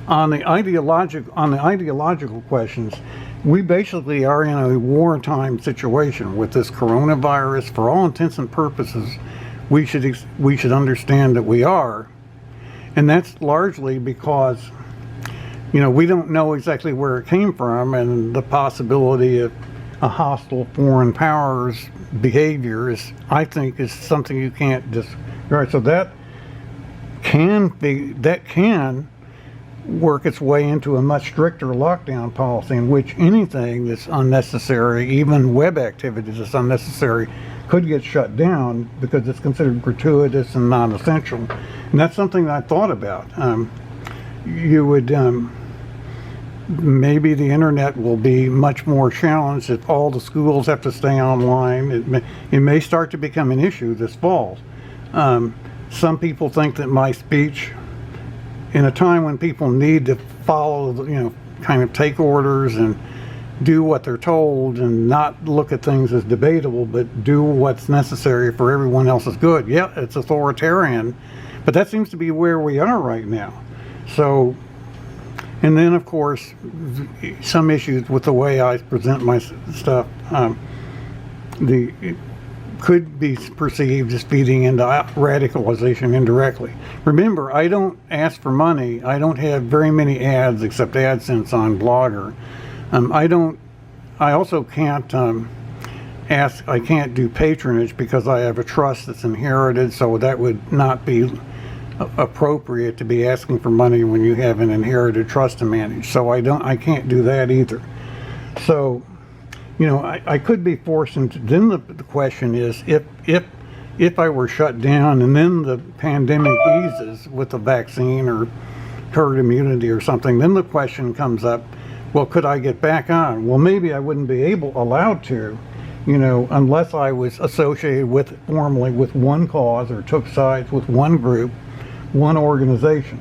On the ideological questions, we basically are in a wartime situation with this coronavirus. For all intents and purposes, we should understand that we are, and that's largely because we don't know exactly where it came from, and the possibility of a hostile foreign power's behavior I think, is something you can't disregard. So that can work its way into a much stricter lockdown policy, in which anything that's unnecessary, even web activities that's unnecessary, could get shut down because it's considered gratuitous and non-essential. And that's something that I thought about. You would maybe the internet will be much more challenged if all the schools have to stay online. It may start to become an issue this fall. Some people think that my speech, in a time when people need to follow, kind of take orders and do what they're told and not look at things as debatable, but do what's necessary for everyone else's good. Yeah, it's authoritarian, but that seems to be where we are right now. So, and then of course, some issues with the way I present my stuff, it could be perceived as feeding into radicalization indirectly. Remember, I don't ask for money. I don't have very many ads except AdSense on Blogger. I also can't I can't do patronage because I have a trust that's inherited, so that would not be appropriate to be asking for money when you have an inherited trust to manage. So I can't do that either. So, I could be forced into, then the question is, if I were shut down and then the pandemic eases with the vaccine or herd immunity or something, then the question comes up, well, could I get back on? Well, maybe I wouldn't be allowed to, unless I was associated formally with one cause or took sides with one group, one organization,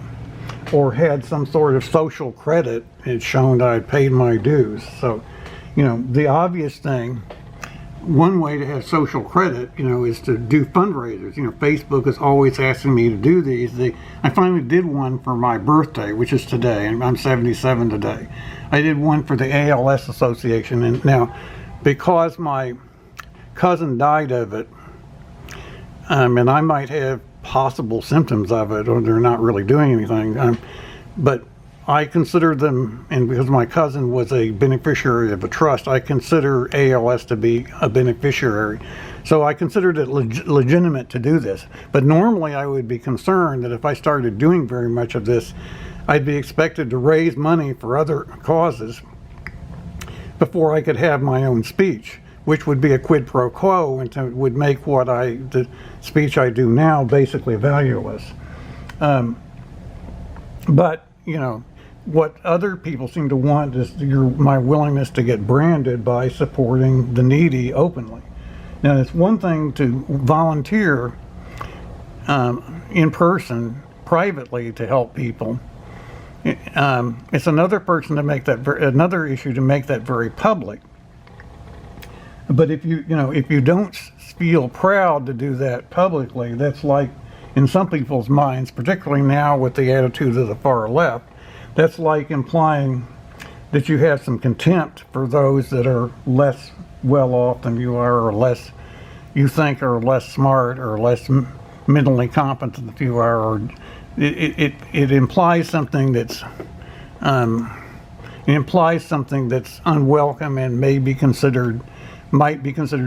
or had some sort of social credit. It's shown that I paid my dues. So, the obvious thing, one way to have social credit, is to do fundraisers. Facebook is always asking me to do these. I finally did one for my birthday, which is today, and I'm 77 today. I did one for the ALS Association, and now, because my cousin died of it, and I might have possible symptoms of it, or they're not really doing anything, but I consider them, and because my cousin was a beneficiary of a trust, I consider ALS to be a beneficiary. So I considered it legitimate to do this. But normally I would be concerned that if I started doing very much of this, I'd be expected to raise money for other causes before I could have my own speech, which would be a quid pro quo and would make the speech I do now basically valueless. But, what other people seem to want is my willingness to get branded by supporting the needy openly. Now, it's one thing to volunteer in person, privately, to help people. It's another another issue to make that very public. But if you don't feel proud to do that publicly, that's like, in some people's minds, particularly now with the attitude of the far left, that's like implying that you have some contempt for those that are less well off than you are, or you think are less smart or less mentally competent than you are, or it implies something that's unwelcome and might be considered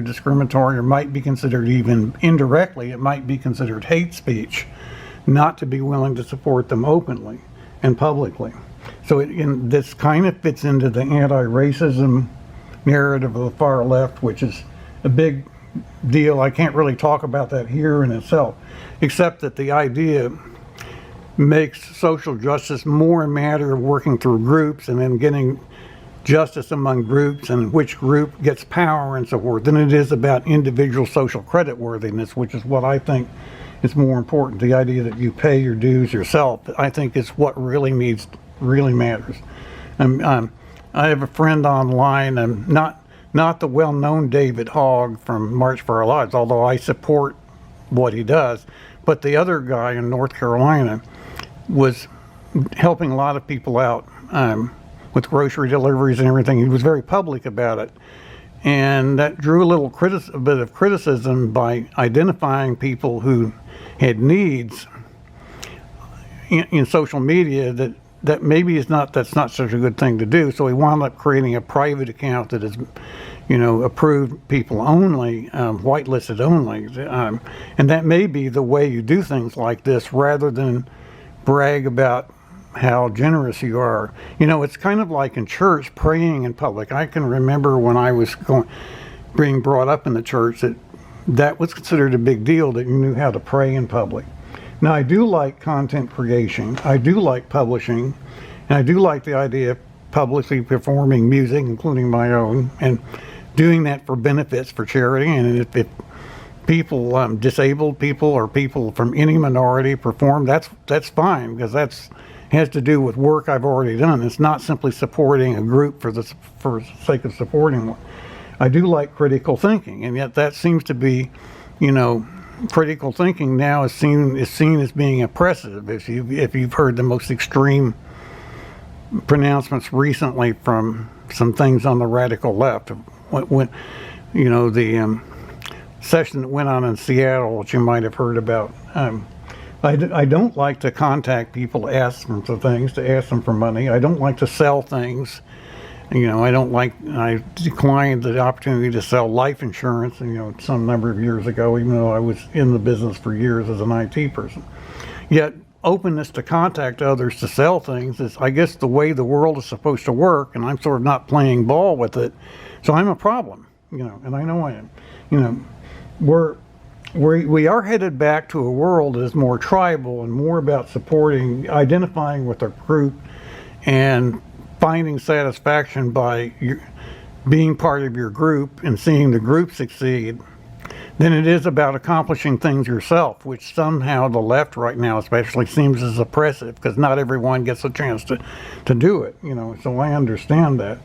discriminatory, or might be considered, even indirectly, it might be considered hate speech, not to be willing to support them openly and publicly. So this kind of fits into the anti-racism narrative of the far left, which is a big deal. I can't really talk about that here in itself, except that the idea makes social justice more a matter of working through groups and then getting justice among groups and which group gets power and so forth than it is about individual social credit worthiness, which is what I think is more important. The idea that you pay your dues yourself, I think, is what really matters. I have a friend online, not the well-known David Hogg from March for Our Lives, although I support what he does, but the other guy in North Carolina was helping a lot of people out with grocery deliveries and everything. He was very public about it. And that drew a bit of criticism by identifying people who had needs in social media that maybe that's not such a good thing to do. So he wound up creating a private account that is, approved people only, whitelisted only. And that may be the way you do things like this, rather than brag about how generous you are. It's kind of like in church, praying in public. I can remember when I was being brought up in the church that was considered a big deal, that you knew how to pray in public. Now, I do like content creation. I do like publishing. And I do like the idea of publicly performing music, including my own, and doing that for benefits for charity. And if people, disabled people or people from any minority perform, that's fine, because that's has to do with work I've already done. It's not simply supporting a group for the sake of supporting one. I do like critical thinking, and yet that seems to be, critical thinking now is seen as being oppressive. If you've heard the most extreme pronouncements recently from some things on the radical left, when the session that went on in Seattle, which you might have heard about. I don't like to contact people, ask them for things, to ask them for money. I don't like to sell things. I declined the opportunity to sell life insurance, some number of years ago, even though I was in the business for years as an IT person. Yet openness to contact others to sell things is, I guess, the way the world is supposed to work, and I'm sort of not playing ball with it. So I'm a problem, and I know I am. We are headed back to a world that is more tribal and more about identifying with a group and finding satisfaction by being part of your group and seeing the group succeed, than it is about accomplishing things yourself, which somehow the left right now especially seems as oppressive, because not everyone gets a chance to do it. So I understand that.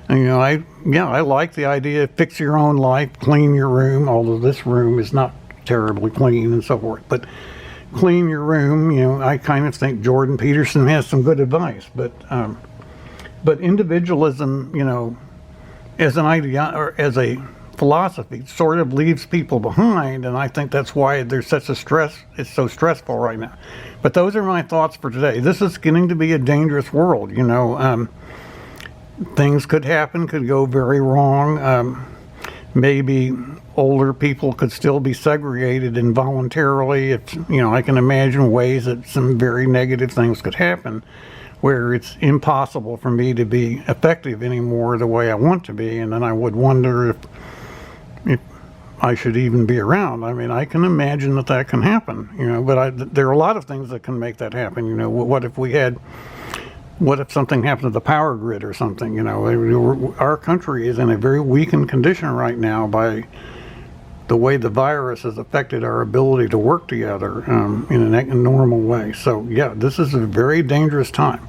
And, I like the idea of fix your own life, clean your room, although this room is not terribly clean and so forth, but clean your room. I kind of think Jordan Peterson has some good advice, but individualism, as an idea or as a philosophy, sort of leaves people behind, and I think that's why there's such a stress. It's so stressful right now. But those are my thoughts for today. This is getting to be a dangerous world. Things could happen, could go very wrong. Maybe older people could still be segregated involuntarily. I can imagine ways that some very negative things could happen, where it's impossible for me to be effective anymore the way I want to be, and then I would wonder if I should even be around. I mean, I can imagine that can happen, but there are a lot of things that can make that happen. What if something happened to the power grid or something? Our country is in a very weakened condition right now by the way the virus has affected our ability to work together in a normal way. So yeah, this is a very dangerous time.